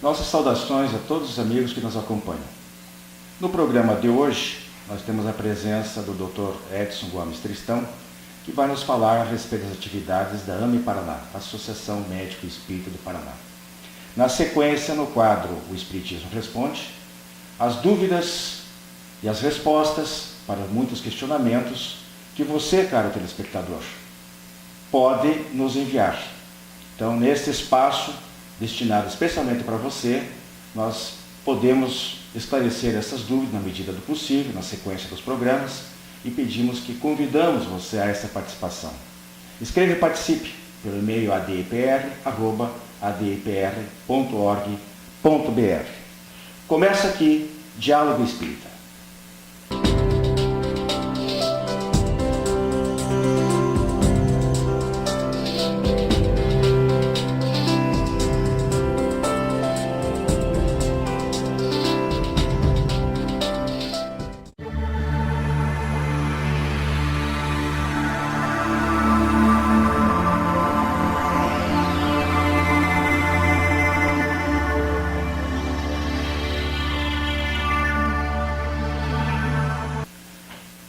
Nossas saudações a todos os amigos que nos acompanham. No programa de hoje, nós temos a presença do Dr. Edson Gomes Tristão, que vai nos falar a respeito das atividades da AME Paraná, Associação Médico Espírita do Paraná. Na sequência, no quadro O Espiritismo Responde, as dúvidas e as respostas para muitos questionamentos que você, caro telespectador, pode nos enviar. Então, neste espaço destinado especialmente para você, nós podemos esclarecer essas dúvidas na medida do possível, na sequência dos programas, e convidamos você a essa participação. Escreva e participe pelo e-mail adepr@adepr.org.br. Começa aqui Diálogo Espírita.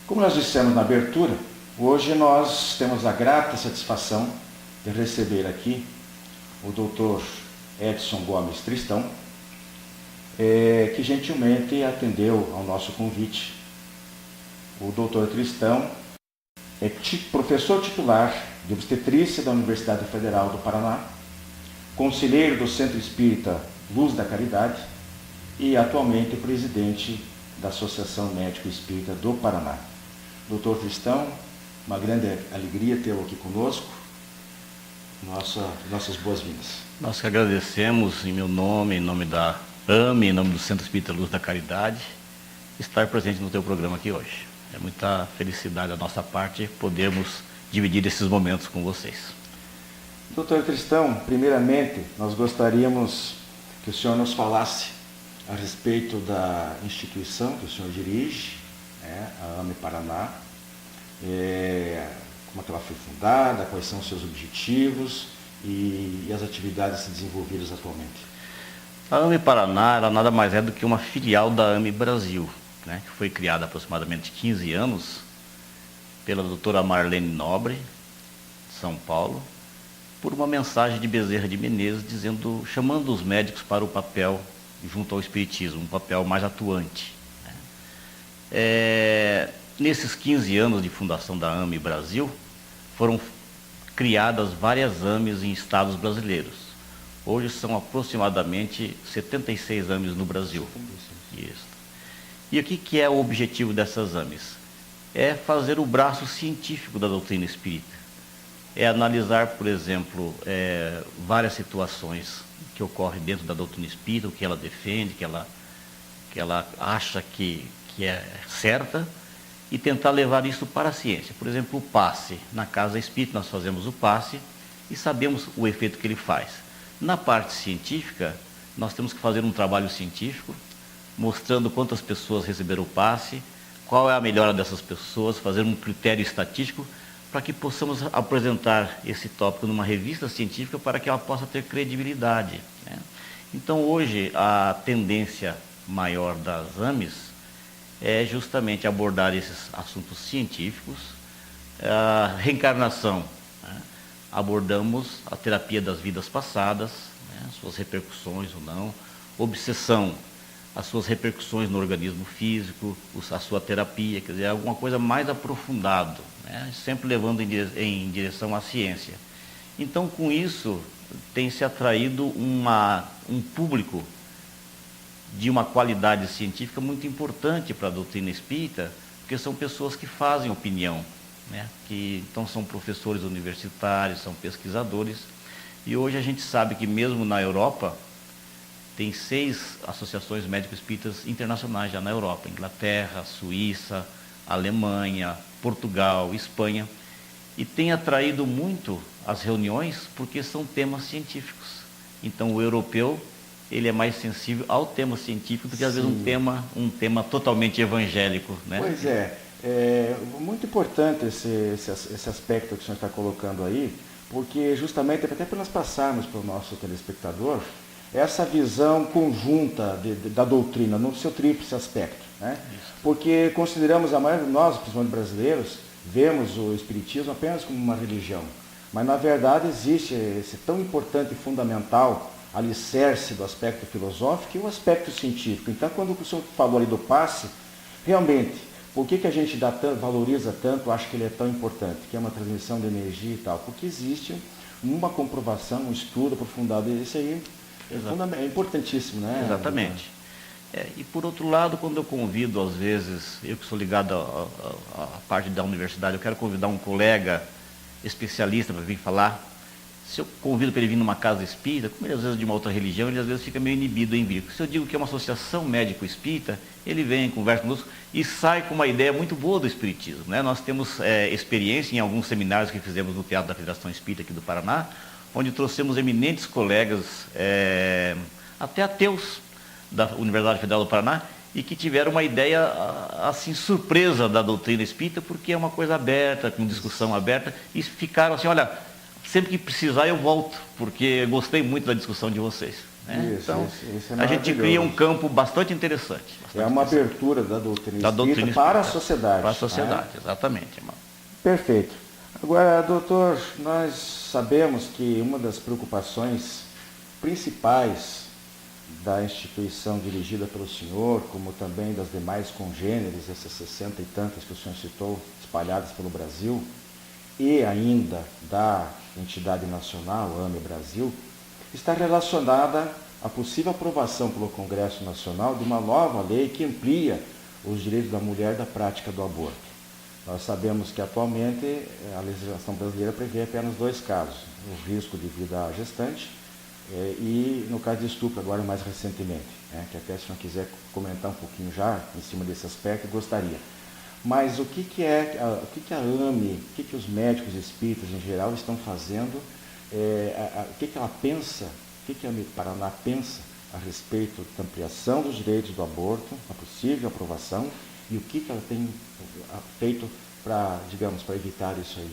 Como nós dissemos na abertura, hoje nós temos a grata satisfação de receber aqui o Dr. Edson Gomes Tristão, que gentilmente atendeu ao nosso convite. O Dr. Tristão é professor titular de obstetrícia da Universidade Federal do Paraná, conselheiro do Centro Espírita Luz da Caridade e atualmente presidente da Associação Médico Espírita do Paraná. Doutor Tristão, uma grande alegria tê-lo aqui conosco. Nossas boas-vindas. Nós que agradecemos, em meu nome, em nome da AME, em nome do Centro Espírita Luz da Caridade, estar presente no teu programa aqui hoje. É muita felicidade da nossa parte podermos dividir esses momentos com vocês. Doutor Tristão, primeiramente, nós gostaríamos que o senhor nos falasse a respeito da instituição que o senhor dirige, a AME Paraná, como é que ela foi fundada, quais são os seus objetivos e as atividades desenvolvidas atualmente. A AME Paraná, ela nada mais é do que uma filial da AME Brasil, que foi criada há aproximadamente 15 anos pela doutora Marlene Nobre, de São Paulo, por uma mensagem de Bezerra de Menezes, chamando os médicos para o papel junto ao Espiritismo, um papel mais atuante. Nesses 15 anos de fundação da AME Brasil, foram criadas várias AMEs em estados brasileiros. Hoje são aproximadamente 76 AMEs no Brasil. Isso. E o que é o objetivo dessas AMEs? É fazer o braço científico da doutrina espírita. É analisar, por exemplo, várias situações que ocorrem dentro da doutrina espírita, o que ela defende, que ela acha que é certa, e tentar levar isso para a ciência. Por exemplo, o passe. Na casa espírita nós fazemos o passe e sabemos o efeito que ele faz. Na parte científica, nós temos que fazer um trabalho científico, mostrando quantas pessoas receberam o passe, qual é a melhora dessas pessoas, fazer um critério estatístico para que possamos apresentar esse tópico numa revista científica para que ela possa ter credibilidade. Então, hoje, a tendência maior das AMEs é justamente abordar esses assuntos científicos. A reencarnação, abordamos a terapia das vidas passadas, suas repercussões ou não, obsessão, as suas repercussões no organismo físico, a sua terapia, quer dizer, alguma coisa mais aprofundada, sempre levando em direção à ciência. Então, com isso, tem se atraído um público de uma qualidade científica muito importante para a doutrina espírita, porque são pessoas que fazem opinião, que então são professores universitários, são pesquisadores, e hoje a gente sabe que mesmo na Europa, tem 6 associações médico-espíritas internacionais já na Europa, Inglaterra, Suíça, Alemanha, Portugal, Espanha, e tem atraído muito as reuniões porque são temas científicos. Então o europeu, ele é mais sensível ao tema científico do que às vezes um tema totalmente evangélico, Pois é muito importante esse aspecto que o senhor está colocando aí, porque justamente até para nós passarmos para o nosso telespectador essa visão conjunta da doutrina, no seu tríplice aspecto, né? Porque consideramos, a maioria de nós, principalmente brasileiros, vemos o Espiritismo apenas como uma religião, mas na verdade existe esse tão importante e fundamental alicerce do aspecto filosófico e o aspecto científico. Então, quando o senhor falou ali do passe, realmente, por que a gente valoriza tanto, acho que ele é tão importante, que é uma transmissão de energia e tal? Porque existe uma comprovação, um estudo aprofundado, isso aí é importantíssimo, né? Exatamente. E por outro lado, quando eu convido, às vezes, eu que sou ligado à parte da universidade, eu quero convidar um colega especialista para vir falar. Se eu convido para ele vir numa casa espírita, como ele às vezes é de uma outra religião, ele às vezes fica meio inibido em vir. Se eu digo que é uma associação médico-espírita, ele vem, conversa conosco e sai com uma ideia muito boa do espiritismo, né? Nós temos experiência em alguns seminários que fizemos no Teatro da Federação Espírita aqui do Paraná, onde trouxemos eminentes colegas, até ateus, da Universidade Federal do Paraná, e que tiveram uma ideia, assim, surpresa da doutrina espírita, porque é uma coisa aberta, com discussão aberta, e ficaram assim, olha, sempre que precisar eu volto, porque gostei muito da discussão de vocês. Né? Então, isso é a gente cria um campo bastante interessante. É uma abertura da doutrina espírita para a sociedade. Para a sociedade, né? Exatamente. Perfeito. Agora, doutor, nós sabemos que uma das preocupações principais da instituição dirigida pelo senhor, como também das demais congêneres, essas 60 e tantas que o senhor citou, espalhadas pelo Brasil, e ainda da entidade nacional, AME Brasil, está relacionada à possível aprovação pelo Congresso Nacional de uma nova lei que amplia os direitos da mulher da prática do aborto. Nós sabemos que atualmente a legislação brasileira prevê apenas 2 casos, o risco de vida à gestante e no caso de estupro agora mais recentemente, né, que até se não quiser comentar um pouquinho já em cima desse aspecto, gostaria. Mas o que a AME, o que os médicos espíritas em geral estão fazendo, o que ela pensa, o que a AME Paraná pensa a respeito da ampliação dos direitos do aborto, a possível aprovação, e o que ela tem feito para, digamos, para evitar isso aí?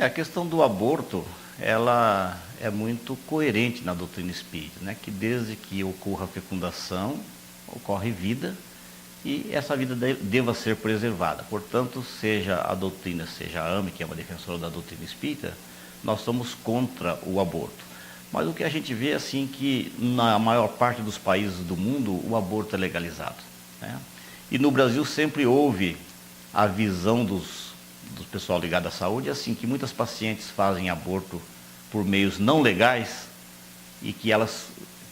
A questão do aborto, ela é muito coerente na doutrina espírita, né? Que desde que ocorra a fecundação, ocorre vida, e essa vida deva ser preservada. Portanto, seja a doutrina, seja a AME, que é uma defensora da doutrina espírita, nós somos contra o aborto. Mas o que a gente vê é assim que na maior parte dos países do mundo o aborto é legalizado, né? E no Brasil sempre houve a visão do pessoal ligado à saúde, assim, que muitas pacientes fazem aborto por meios não legais e que elas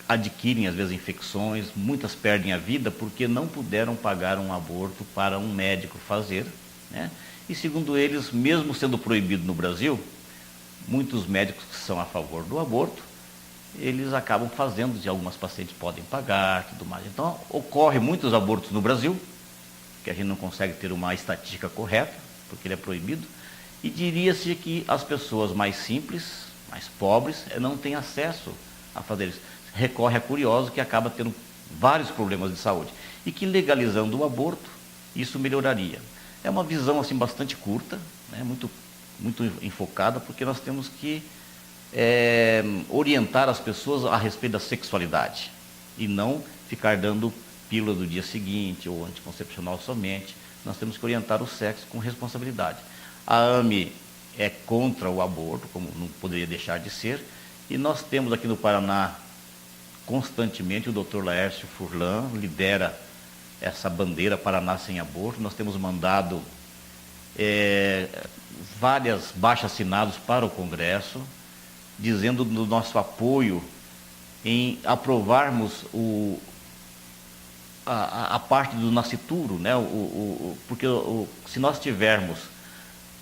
adquirem, às vezes, infecções, muitas perdem a vida porque não puderam pagar um aborto para um médico fazer, né? E segundo eles, mesmo sendo proibido no Brasil, muitos médicos que são a favor do aborto, eles acabam fazendo, e algumas pacientes podem pagar, tudo mais. Então, ocorre muitos abortos no Brasil, que a gente não consegue ter uma estatística correta, porque ele é proibido, e diria-se que as pessoas mais simples, mais pobres, não têm acesso a fazer isso. Recorre a curioso que acaba tendo vários problemas de saúde. E que legalizando o aborto, isso melhoraria. É uma visão assim bastante curta, né, muito enfocada, porque nós temos que orientar as pessoas a respeito da sexualidade e não ficar dando pílula do dia seguinte ou anticoncepcional somente. Nós temos que orientar o sexo com responsabilidade. A AME é contra o aborto, como não poderia deixar de ser, e nós temos aqui no Paraná constantemente o Dr. Laércio Furlan lidera essa bandeira Paraná sem aborto. Nós temos mandado várias baixo-assinados para o Congresso, dizendo do nosso apoio em aprovarmos a parte do nascituro, né? Porque se nós tivermos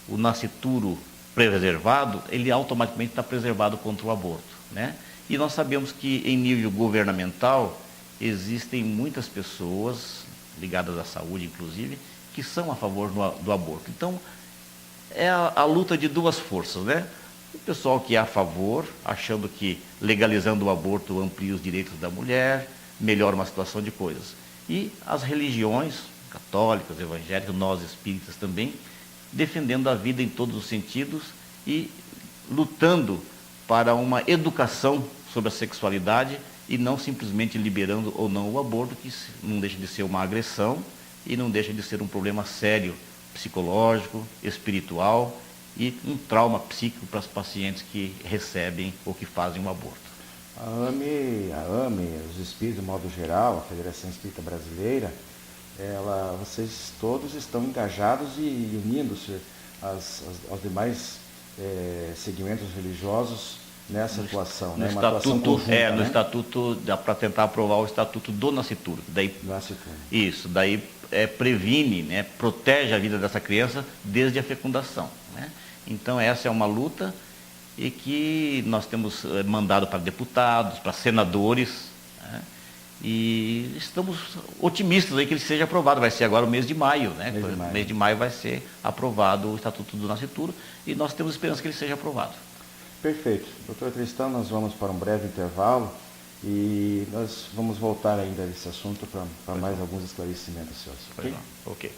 o nascituro preservado, ele automaticamente está preservado contra o aborto, né? E nós sabemos que em nível governamental existem muitas pessoas ligadas à saúde, inclusive, que são a favor do aborto. Então, é a luta de duas forças, né? O pessoal que é a favor, achando que legalizando o aborto amplia os direitos da mulher, melhora uma situação de coisas. E as religiões católicas, evangélicas, nós espíritas também, defendendo a vida em todos os sentidos e lutando para uma educação sobre a sexualidade e não simplesmente liberando ou não o aborto, que não deixa de ser uma agressão e não deixa de ser um problema sério, psicológico, espiritual e um trauma psíquico para os pacientes que recebem ou que fazem um aborto. A AME, os espíritos de modo geral, a Federação Espírita Brasileira, vocês todos estão engajados e unindo-se aos demais segmentos religiosos nessa atuação, no né? estatuto, conjunta, no né? estatuto, para tentar aprovar o estatuto do nascituro. Daí previne, né, protege a vida dessa criança desde a fecundação, né? Então essa é uma luta e que nós temos mandado para deputados, para senadores, né? E estamos otimistas aí que ele seja aprovado. Vai ser agora o mês de maio, né? Mês de maio vai ser aprovado o Estatuto do Nascituro e nós temos esperança que ele seja aprovado. Perfeito. Doutor Tristão, nós vamos para um breve intervalo e nós vamos voltar ainda a esse assunto para mais alguns esclarecimentos seus. Ok? Ok.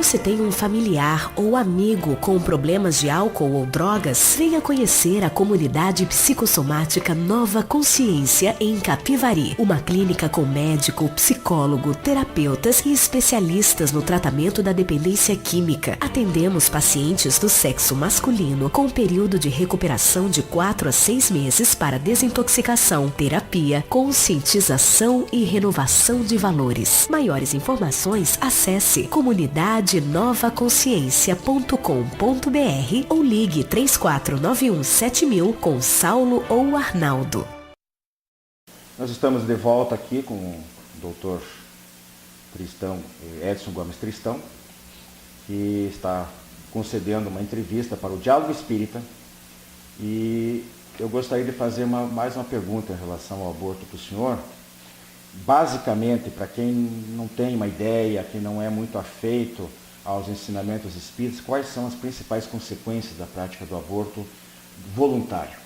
Você tem um familiar ou amigo com problemas de álcool ou drogas? Venha conhecer a comunidade psicossomática Nova Consciência em Capivari. Uma clínica com médico, psicólogo, terapeutas e especialistas no tratamento da dependência química. Atendemos pacientes do sexo masculino com período de recuperação de 4 a 6 meses para desintoxicação, terapia, conscientização e renovação de valores. Maiores informações, acesse comunidadenovaconsciência.com.br ou ligue 34917000 com Saulo ou Arnaldo. Nós estamos de volta aqui com o Dr. Tristão, Edson Gomes Tristão, que está concedendo uma entrevista para o Diálogo Espírita, e eu gostaria de fazer mais uma pergunta em relação ao aborto para o senhor. Basicamente, para quem não tem uma ideia, quem não é muito afeito aos ensinamentos espíritas, quais são as principais consequências da prática do aborto voluntário?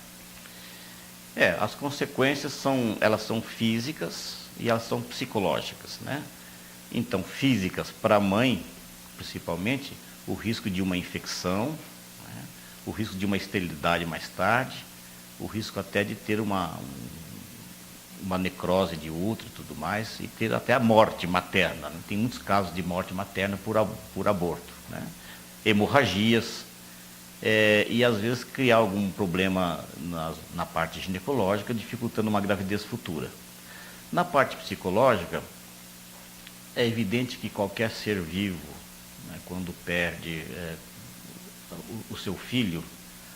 As consequências elas são físicas e elas são psicológicas, né? Então, físicas, para a mãe, principalmente, o risco de uma infecção, né? O risco de uma esterilidade mais tarde, o risco até de ter uma necrose de útero e tudo mais, e ter até a morte materna, né? Tem muitos casos de morte materna por aborto, né? Hemorragias, e às vezes criar algum problema na parte ginecológica, dificultando uma gravidez futura. Na parte psicológica, é evidente que qualquer ser vivo, né, quando perde o seu filho,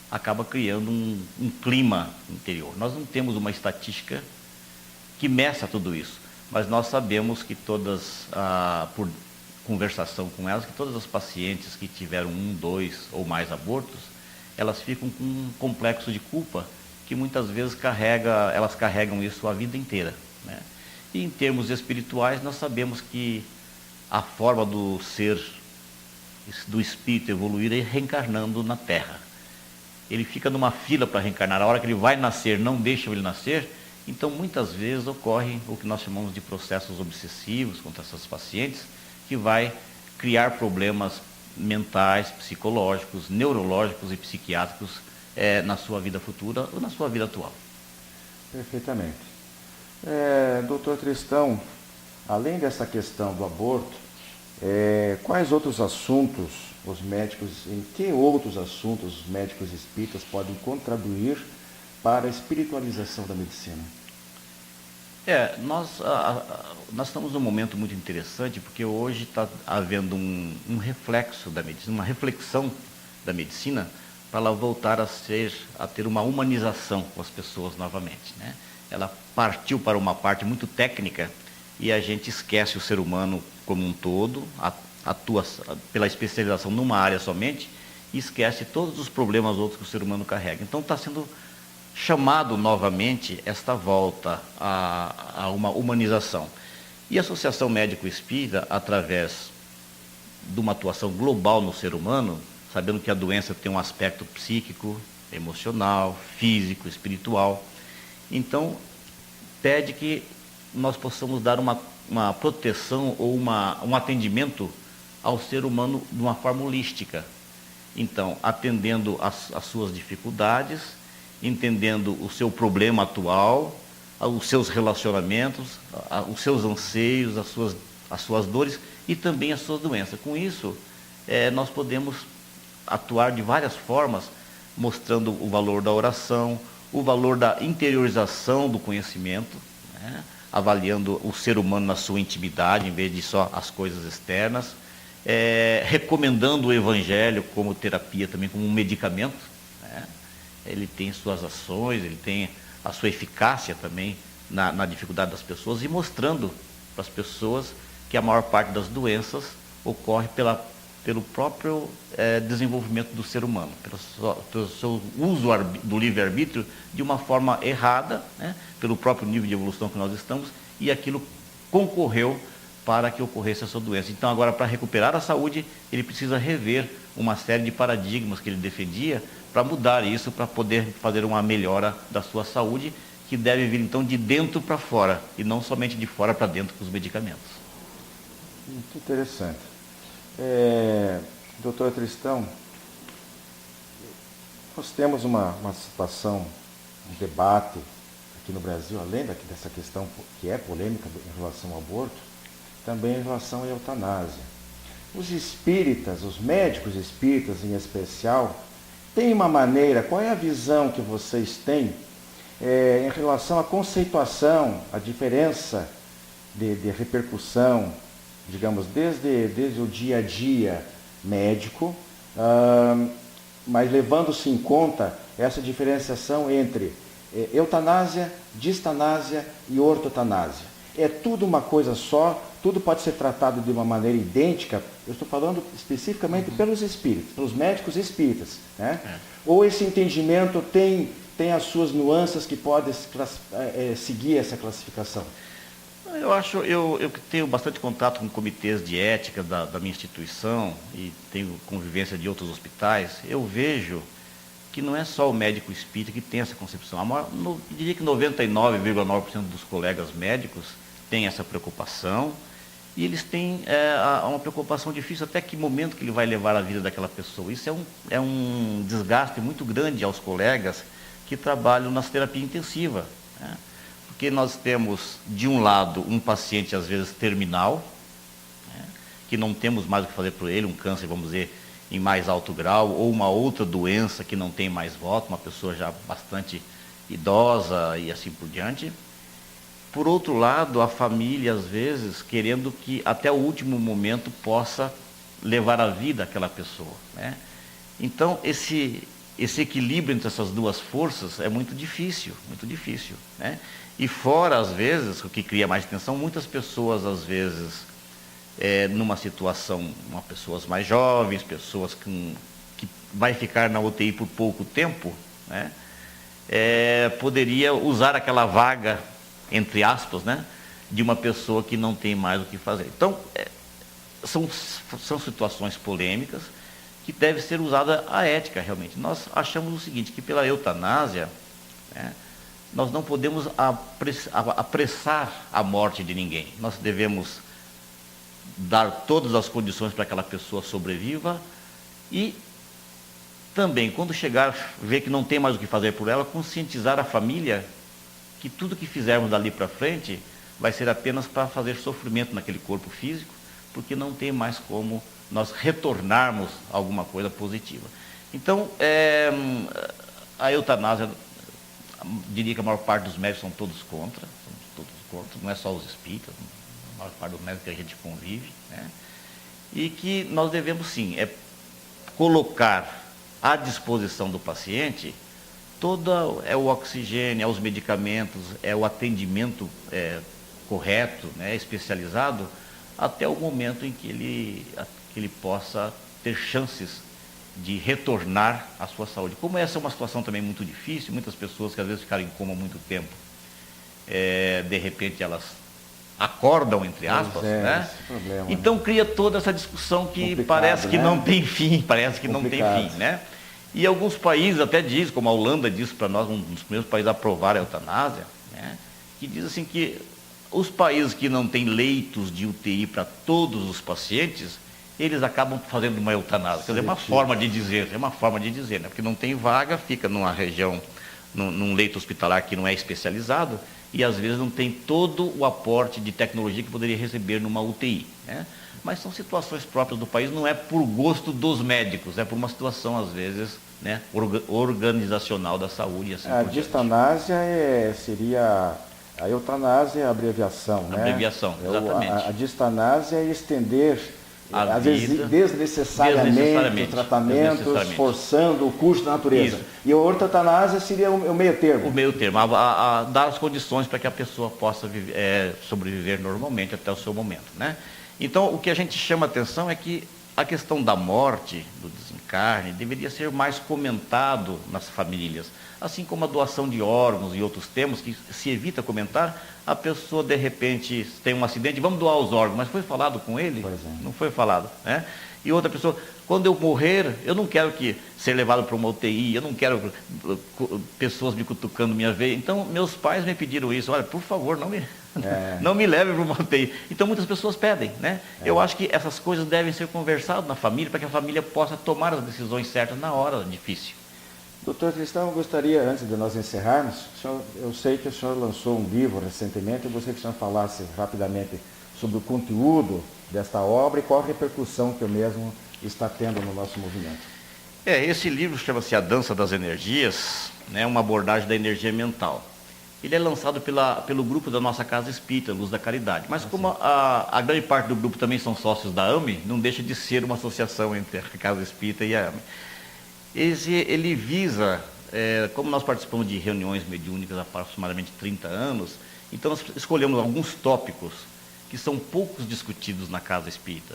acaba criando um clima interior. Nós não temos uma estatística que meça tudo isso, mas nós sabemos que por conversação com elas, que todas as pacientes que tiveram 1, 2 ou mais abortos, elas ficam com um complexo de culpa que muitas vezes elas carregam isso a vida inteira, né? E em termos espirituais, nós sabemos que a forma do espírito evoluir é reencarnando na Terra. Ele fica numa fila para reencarnar, a hora que ele vai nascer, não deixam ele nascer. Então, muitas vezes ocorre o que nós chamamos de processos obsessivos contra essas pacientes, que vai criar problemas mentais, psicológicos, neurológicos e psiquiátricos na sua vida futura ou na sua vida atual. Perfeitamente. Doutor Tristão, além dessa questão do aborto, quais outros assuntos em que outros assuntos os médicos espíritas podem contribuir para a espiritualização da medicina? Nós estamos num momento muito interessante, porque hoje está havendo um reflexo da medicina, uma reflexão da medicina, para ela voltar a ter uma humanização com as pessoas novamente, né? Ela partiu para uma parte muito técnica e a gente esquece o ser humano como um todo, atua pela especialização numa área somente e esquece todos os problemas outros que o ser humano carrega. Então está sendo chamado novamente esta volta a uma humanização. E a Associação Médico Espírita, através de uma atuação global no ser humano, sabendo que a doença tem um aspecto psíquico, emocional, físico, espiritual, então pede que nós possamos dar uma proteção ou um atendimento ao ser humano de uma forma holística. Então, atendendo as suas dificuldades, entendendo o seu problema atual, os seus relacionamentos, os seus anseios, as suas dores e também as suas doenças. Com isso, nós podemos atuar de várias formas, mostrando o valor da oração, o valor da interiorização do conhecimento, né? Avaliando o ser humano na sua intimidade, em vez de só as coisas externas, recomendando o Evangelho como terapia, também como um medicamento, né? Ele tem suas ações, ele tem a sua eficácia também na dificuldade das pessoas, e mostrando para as pessoas que a maior parte das doenças ocorre pelo próprio desenvolvimento do ser humano, pelo seu uso do livre-arbítrio de uma forma errada, né, pelo próprio nível de evolução que nós estamos, e aquilo concorreu para que ocorresse essa doença. Então, agora, para recuperar a saúde, ele precisa rever uma série de paradigmas que ele defendia para mudar isso, para poder fazer uma melhora da sua saúde, que deve vir, então, de dentro para fora, e não somente de fora para dentro com os medicamentos. Muito interessante. Doutor Tristão, nós temos uma situação, um debate aqui no Brasil, além dessa questão que é polêmica em relação ao aborto, também em relação à eutanásia. Os espíritas, os médicos espíritas em especial, têm uma maneira, qual é a visão que vocês têm em relação à conceituação, a diferença de repercussão, digamos, desde o dia a dia médico, mas levando-se em conta essa diferenciação entre eutanásia, distanásia e ortotanásia. É tudo uma coisa só, tudo pode ser tratado de uma maneira idêntica. Eu estou falando especificamente pelos espíritas, pelos médicos espíritas, né? Ou esse entendimento tem as suas nuances que podem seguir essa classificação? Eu tenho bastante contato com comitês de ética da minha instituição e tenho convivência de outros hospitais. Eu vejo que não é só o médico espírita que tem essa concepção. Eu diria que 99,9% dos colegas médicos têm essa preocupação, e eles têm uma preocupação difícil até que momento que ele vai levar a vida daquela pessoa. Isso é um desgaste muito grande aos colegas que trabalham nas terapias intensivas, né? Porque nós temos, de um lado, um paciente, às vezes, terminal, né, que não temos mais o que fazer por ele, um câncer, vamos dizer, em mais alto grau, ou uma outra doença que não tem mais volta, uma pessoa já bastante idosa e assim por diante. Por outro lado, a família, às vezes, querendo que até o último momento possa levar a vida àquela pessoa, né? Então, esse equilíbrio entre essas duas forças é muito difícil, né? E fora, às vezes, o que cria mais tensão, muitas pessoas, às vezes, numa situação, pessoas mais jovens, pessoas que vai ficar na UTI por pouco tempo, né? Poderia usar aquela vaga, entre aspas, né, de uma pessoa que não tem mais o que fazer. Então, são situações polêmicas que deve ser usada a ética, realmente. Nós achamos o seguinte, que pela eutanásia, né, nós não podemos apressar a morte de ninguém. Nós devemos dar todas as condições para que aquela pessoa sobreviva e também, quando chegar, ver que não tem mais o que fazer por ela, conscientizar a família que tudo que fizermos dali para frente vai ser apenas para fazer sofrimento naquele corpo físico, porque não tem mais como nós retornarmos a alguma coisa positiva. Então, a eutanásia, diria que a maior parte dos médicos são todos contra, não é só os espíritas, a maior parte dos médicos que a gente convive, né? E que nós devemos sim, colocar à disposição do paciente todo o oxigênio, os medicamentos, o atendimento correto, né, especializado, até o momento em que ele possa ter chances de retornar à sua saúde. Como essa é uma situação também muito difícil, muitas pessoas que às vezes ficaram em coma há muito tempo, de repente elas acordam, entre aspas, né? Problema, então cria toda essa discussão que parece que não tem fim, parece que não tem fim, né? E alguns países até dizem, como a Holanda disse para nós, um dos primeiros países a aprovar a eutanásia, né? Que diz assim que os países que não têm leitos de UTI para todos os pacientes, eles acabam fazendo uma eutanásia. Quer dizer, é uma forma de dizer, né? Porque não tem vaga, fica numa região, num leito hospitalar que não é especializado, e às vezes não tem todo o aporte de tecnologia que poderia receber numa UTI, né? Mas são situações próprias do país, não é por gosto dos médicos, é por uma situação, às vezes, né, organizacional da saúde. Assim a distanásia seria... A eutanásia é a abreviação, né? Abreviação, exatamente. A distanásia é estender, às vezes, desnecessariamente os tratamentos, forçando o curso da natureza. Isso. E a eutanásia seria o meio termo. O meio termo, dar as condições para que a pessoa possa sobreviver normalmente até o seu momento, né? Então, o que a gente chama a atenção é que a questão da morte, do desencarne, deveria ser mais comentado nas famílias. Assim como a doação de órgãos e outros temas que se evita comentar, a pessoa de repente tem um acidente, vamos doar os órgãos, mas foi falado com ele? Não foi falado, né? E outra pessoa, quando eu morrer, eu não quero ser levado para uma UTI, eu não quero pessoas me cutucando minha veia. Então, meus pais me pediram isso, olha, por favor, não me leve para uma UTI. Então, muitas pessoas pedem, né? Eu acho que essas coisas devem ser conversadas na família, para que a família possa tomar as decisões certas na hora difícil. Doutor Tristão, eu gostaria, antes de nós encerrarmos, eu sei que o senhor lançou um livro recentemente, eu gostaria que o senhor falasse rapidamente sobre o conteúdo desta obra e qual a repercussão que o mesmo está tendo no nosso movimento. Esse livro chama-se A Dança das Energias, né, uma abordagem da energia mental. Ele é lançado pelo grupo da nossa Casa Espírita, Luz da Caridade. Mas como a grande parte do grupo também são sócios da AME, não deixa de ser uma associação entre a Casa Espírita e a AME. Ele visa, como nós participamos de reuniões mediúnicas há aproximadamente 30 anos, então nós escolhemos alguns tópicos que são poucos discutidos na Casa Espírita,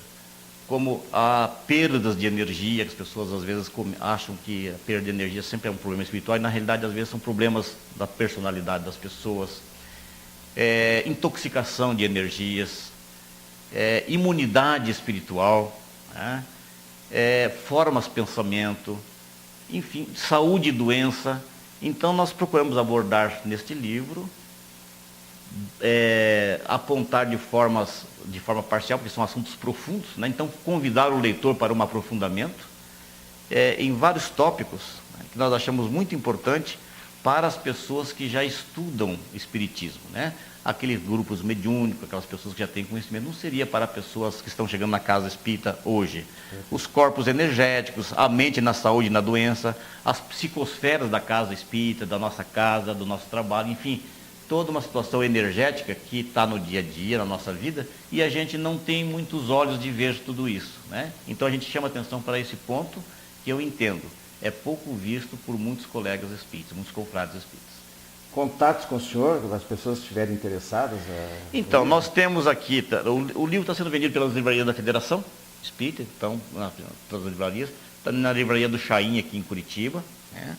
como a perdas de energia, que as pessoas às vezes acham que a perda de energia sempre é um problema espiritual, e na realidade às vezes são problemas da personalidade das pessoas, intoxicação de energias, imunidade espiritual, né? Formas de pensamento, enfim, saúde e doença. Então nós procuramos abordar neste livro, apontar de forma parcial, porque são assuntos profundos, né? Então convidar o leitor para um aprofundamento em vários tópicos, né, que nós achamos muito importante para as pessoas que já estudam espiritismo, né? Aqueles grupos mediúnicos, aquelas pessoas que já têm conhecimento, não seria para pessoas que estão chegando na Casa Espírita hoje. Os corpos energéticos, a mente na saúde e na doença, as psicosferas da Casa Espírita, da nossa casa, do nosso trabalho, enfim, toda uma situação energética que está no dia a dia, na nossa vida, e a gente não tem muitos olhos de ver tudo isso, né? Então a gente chama atenção para esse ponto, que eu entendo, é pouco visto por muitos colegas espíritas, muitos confrades espíritas. Contatos com o senhor, as pessoas que estiverem interessadas? Então, nós temos aqui, o livro está sendo vendido pelas livrarias da Federação Espírita, então, nas livrarias, está na livraria do Chaim, aqui em Curitiba, né?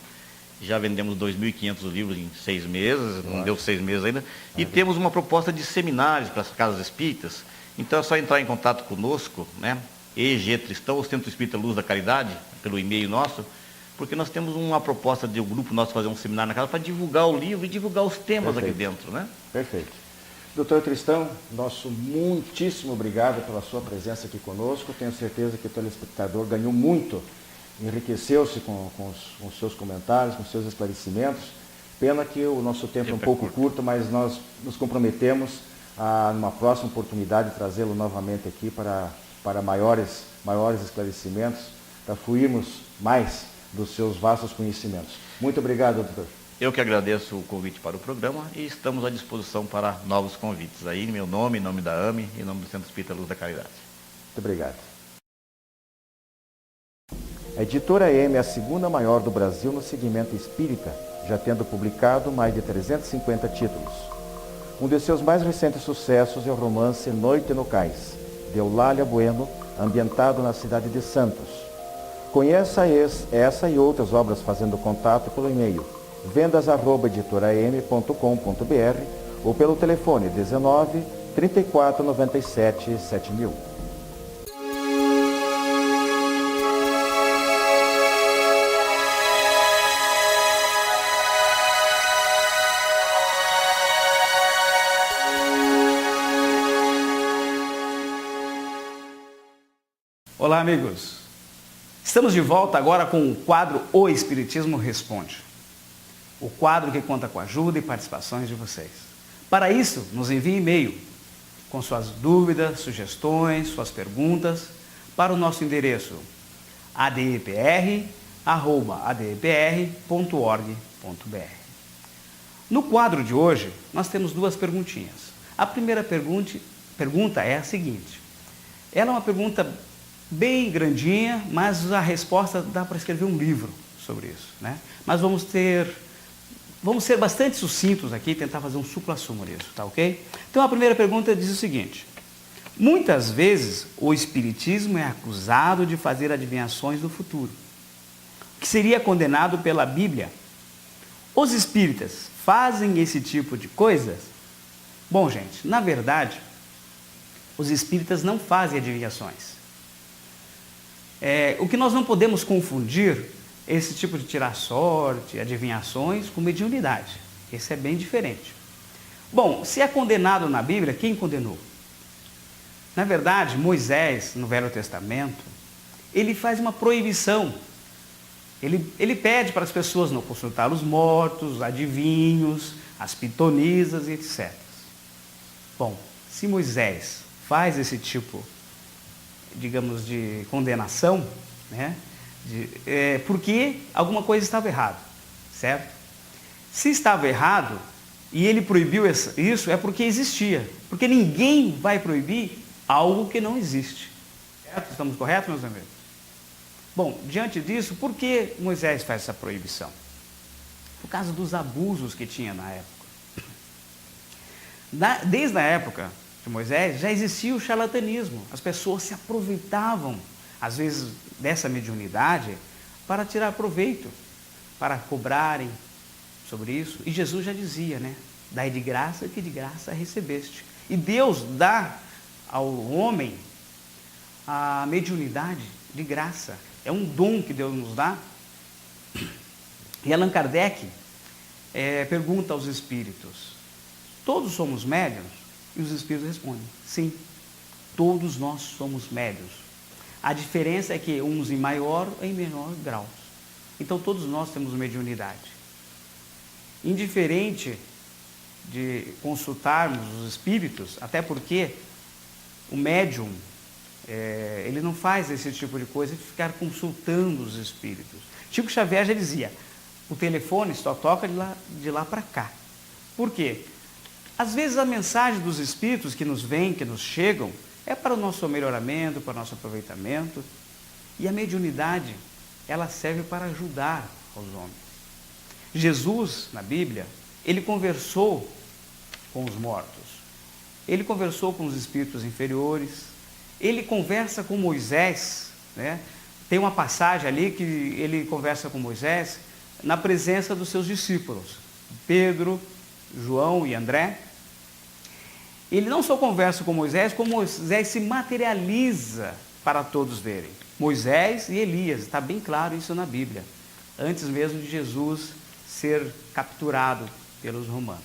Já vendemos 2.500 livros em 6 meses, não deu 6 meses ainda, e temos uma proposta de seminários para as casas espíritas. Então é só entrar em contato conosco, né? EG Tristão, o Centro Espírita Luz da Caridade, pelo e-mail nosso, porque nós temos uma proposta de um grupo nosso fazer um seminário na casa para divulgar o livro e divulgar os temas aqui dentro, né? Perfeito. Doutor Tristão, nosso muitíssimo obrigado pela sua presença aqui conosco. Tenho certeza que o telespectador ganhou muito, enriqueceu-se com os seus comentários, com os seus esclarecimentos. Pena que o nosso tempo é um pouco curto, mas nós nos comprometemos a, numa próxima oportunidade, trazê-lo novamente aqui para maiores esclarecimentos, para fluirmos mais dos seus vastos conhecimentos. Muito obrigado, doutor. Eu que agradeço o convite para o programa e estamos à disposição para novos convites. Aí, em meu nome, em nome da AME e em nome do Centro Espírita Luz da Caridade. Muito obrigado. A editora M é a segunda maior do Brasil no segmento espírita, já tendo publicado mais de 350 títulos. Um de seus mais recentes sucessos é o romance Noite no Cais, de Eulália Bueno, ambientado na cidade de Santos. Conheça essa e outras obras fazendo contato pelo e-mail vendas@editoram.com.br ou pelo telefone 19 34 97 7000. Olá, amigos. Estamos de volta agora com o quadro O Espiritismo Responde. O quadro que conta com a ajuda e participações de vocês. Para isso, nos envie e-mail com suas dúvidas, sugestões, suas perguntas para o nosso endereço adepr@adepr.org.br. No quadro de hoje, nós temos duas perguntinhas. A primeira pergunta é a seguinte. Ela é uma pergunta bem grandinha, mas a resposta dá para escrever um livro sobre isso, né? Mas vamos ser bastante sucintos aqui e tentar fazer um supra-sumo nisso, tá ok? Então a primeira pergunta diz o seguinte: muitas vezes o Espiritismo é acusado de fazer adivinhações do futuro, que seria condenado pela Bíblia. Os espíritas fazem esse tipo de coisas? Bom, gente, na verdade, os espíritas não fazem adivinhações. O que nós não podemos confundir esse tipo de tirar sorte, adivinhações, com mediunidade. Esse é bem diferente. Bom, se é condenado na Bíblia, quem condenou? Na verdade, Moisés, no Velho Testamento, ele faz uma proibição. Ele pede para as pessoas não consultar os mortos, adivinhos, as pitonisas e etc. Bom, se Moisés faz esse tipo, digamos, de condenação, né? Porque alguma coisa estava errada, certo? Se estava errado e ele proibiu isso, é porque existia. Porque ninguém vai proibir algo que não existe. Certo? Estamos corretos, meus amigos? Bom, diante disso, por que Moisés faz essa proibição? Por causa dos abusos que tinha na época. Desde a época de Moisés já existia o charlatanismo. As pessoas se aproveitavam, às vezes, dessa mediunidade para tirar proveito, para cobrarem sobre isso. E Jesus já dizia, né? Dai de graça que de graça recebeste. E Deus dá ao homem a mediunidade de graça. É um dom que Deus nos dá. E Allan Kardec pergunta aos espíritos: todos somos médiuns? E os espíritos respondem: sim, todos nós somos médiuns. A diferença é que uns em maior ou em menor grau. Então todos nós temos mediunidade. Indiferente de consultarmos os espíritos, até porque o médium, ele não faz esse tipo de coisa de ficar consultando os espíritos. Chico Xavier já dizia: o telefone só toca de lá para cá. Por quê? Às vezes a mensagem dos espíritos que nos vêm, que nos chegam, é para o nosso melhoramento, para o nosso aproveitamento. E a mediunidade, ela serve para ajudar os homens. Jesus, na Bíblia, ele conversou com os mortos. Ele conversou com os espíritos inferiores. Ele conversa com Moisés, né? Tem uma passagem ali que ele conversa com Moisés na presença dos seus discípulos, Pedro, João e André. Ele não só conversa com Moisés, como Moisés se materializa para todos verem. Moisés e Elias, está bem claro isso na Bíblia, antes mesmo de Jesus ser capturado pelos romanos.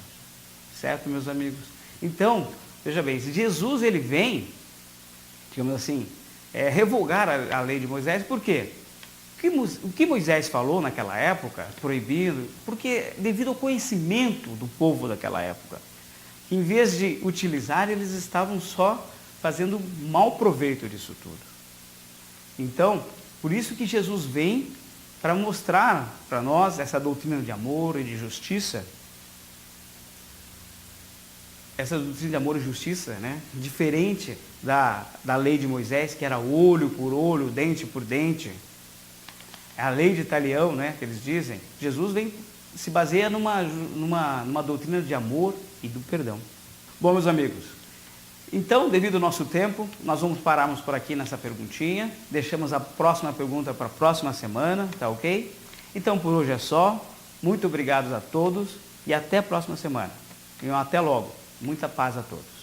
Certo, meus amigos? Então, veja bem, se Jesus ele vem, digamos assim, revogar a lei de Moisés, por quê? O que Moisés falou naquela época, proibido, porque devido ao conhecimento do povo daquela época, que em vez de utilizar, eles estavam só fazendo mau proveito disso tudo. Então, por isso que Jesus vem para mostrar para nós essa doutrina de amor e de justiça, essa doutrina de amor e justiça, né? Diferente da lei de Moisés, que era olho por olho, dente por dente. É a lei de Talião, né, que eles dizem. Jesus se baseia numa doutrina de amor e do perdão. Bom, meus amigos, Então, devido ao nosso tempo, nós vamos pararmos por aqui nessa perguntinha. Deixamos a próxima pergunta para a próxima semana, tá ok? Então, por hoje é só. Muito obrigado a todos e até a próxima semana. E até logo. Muita paz a todos.